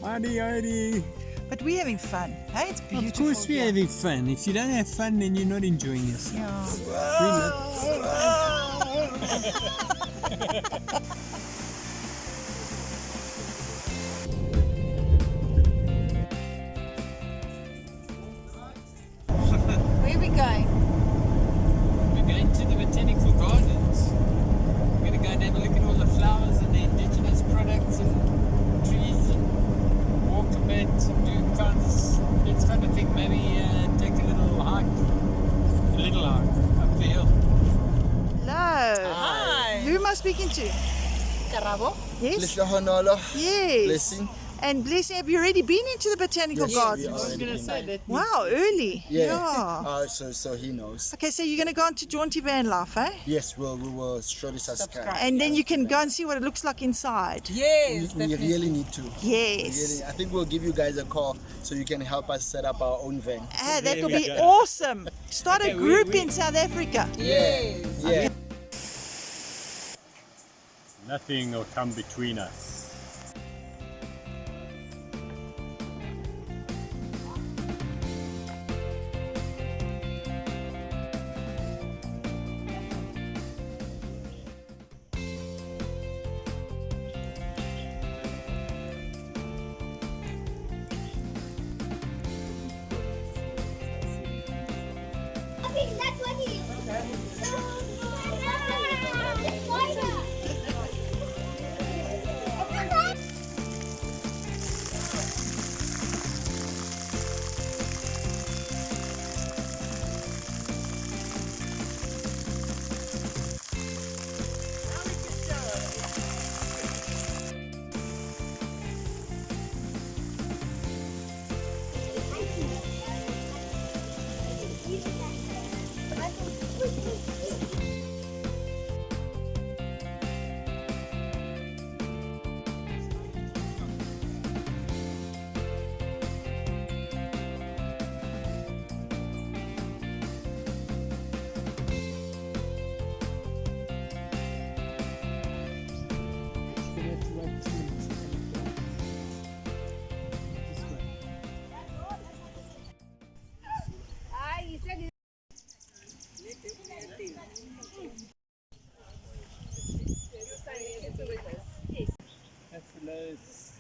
Adi. But we're having fun. Hey, it's beautiful. Of course we're having fun. If you don't have fun, then you're not enjoying yourself. Where are we going? We're going to the Botanical Gardens. We're going to go and have a look at all the flowers and the indigenous products and trees and walk a bit and do that kind of thing. Maybe take a little hike up the hill. Hello. Hi. Who am I speaking to? Karabo. Yes. Yes. Blessing. And Blessing, have you already been into the Botanical Gardens? I was going to say that. Wow, early. Yeah. So he knows. Okay, so you're going to go on to Jaunti VANLIFE, eh? Yes, we will surely subscribe. And then you can go and see what it looks like inside. Yes, We really need to. Yes. I think we'll give you guys a call so you can help us set up our own van. Ah, that will be awesome. Start a group in South Africa. Yes. Yeah. Nothing will come between us. That's what he is.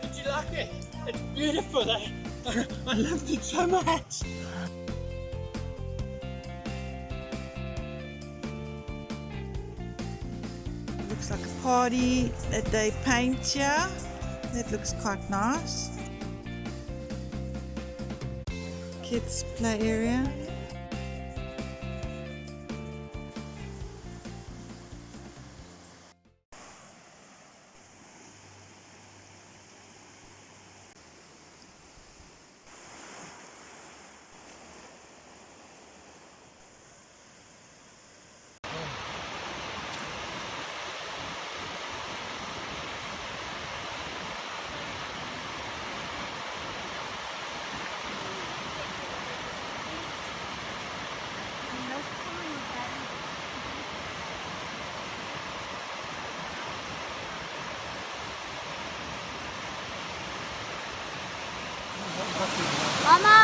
Did you like it? It's beautiful. I loved it so much. Looks like a party that they paint here. That looks quite nice. Kids play area. Mama!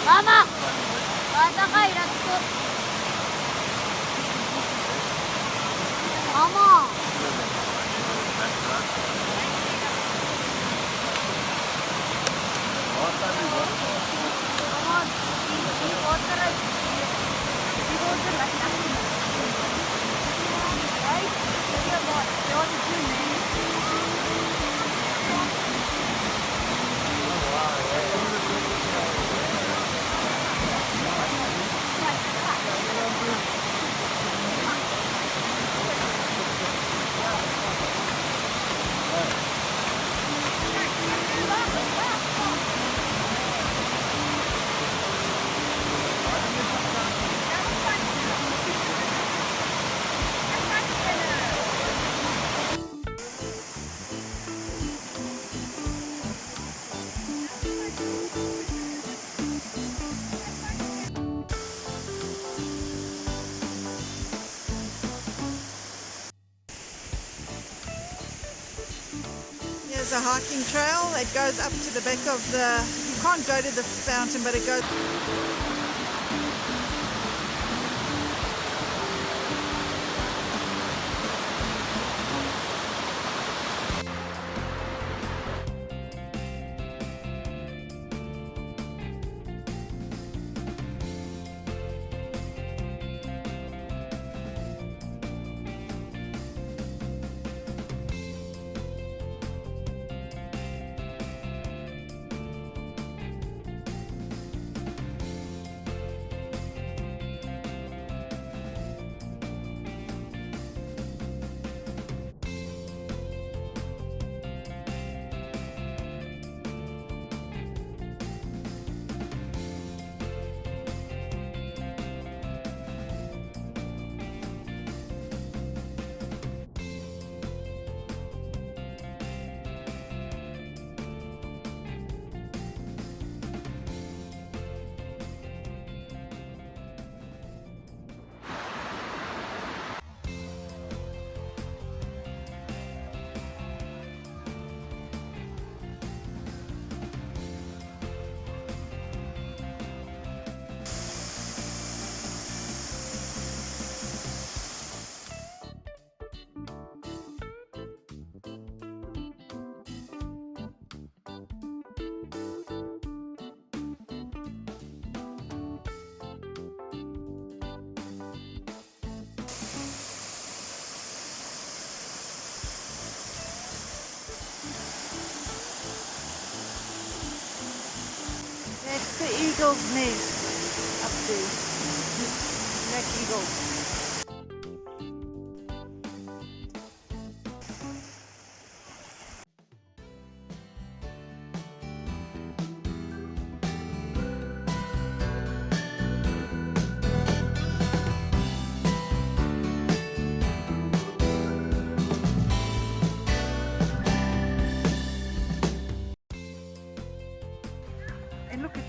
Mama! Bata ka, iratko. Mama! There's a hiking trail that goes up to the back of the, you can't go to the fountain, but it goes. That's the eagle's nest up there. Black eagle. And look, it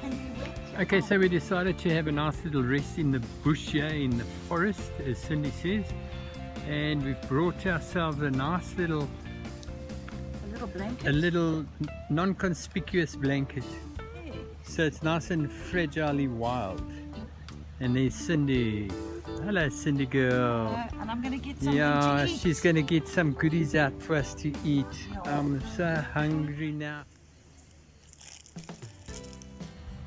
can be wet. Okay, so we decided to have a nice little rest in the bush here in the forest, as Cindy says, and we've brought ourselves a nice little, Blanket. a little non-conspicuous blanket. Yeah. So it's nice and fragilely wild. And there's Cindy. Hello, Cindy girl. And I'm gonna get something Yeah, to eat. she's gonna get some goodies out for us to eat. I'm so hungry now.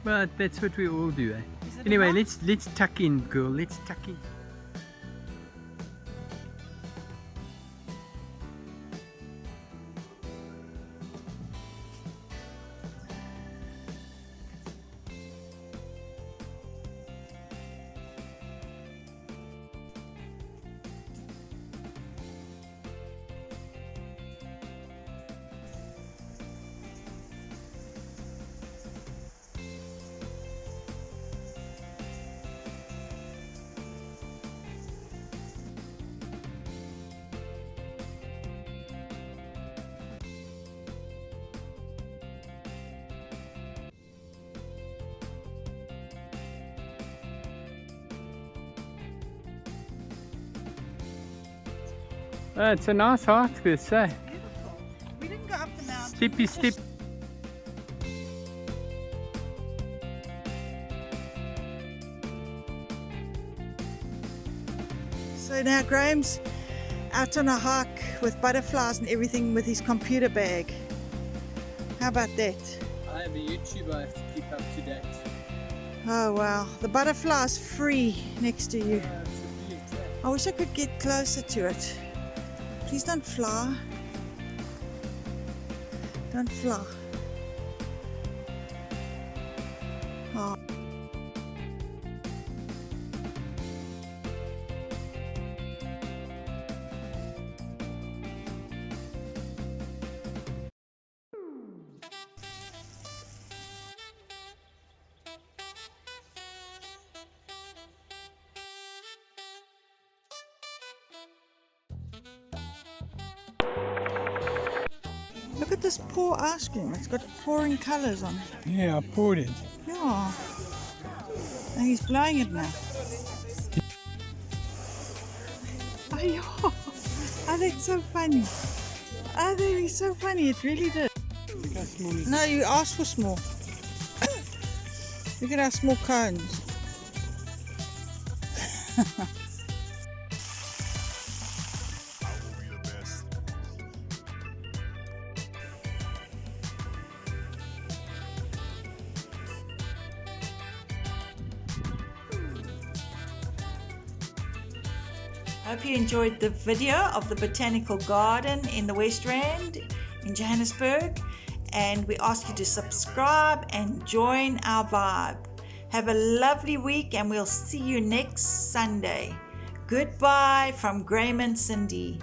But that's what we all do, eh? Is it Anyway, enough? let's tuck in, girl. Let's tuck in. It's a nice hike, this, eh? Beautiful. We didn't go up the mountain. Steppy step. So now Graham's out on a hike with butterflies and everything with his computer bag. How about that? I have a YouTuber, I have to keep up to date. Oh wow, the butterfly's free next to you. I wish I could get closer to it. Please don't fly. Don't fly. Oh. Look at this poor ice cream. It's got pouring colours on it. Yeah, I poured it. Yeah. And he's blowing it now. Oh, yeah. Oh, that's so funny. Oh, that is so funny. It really did. No, you asked for small. Look at our small cones. Hope you enjoyed the video of the Botanical Garden in the Westrand in Johannesburg, and we ask you to subscribe and join our vibe. Have a lovely week and we'll see you next Sunday. Goodbye from Graham and Cindy.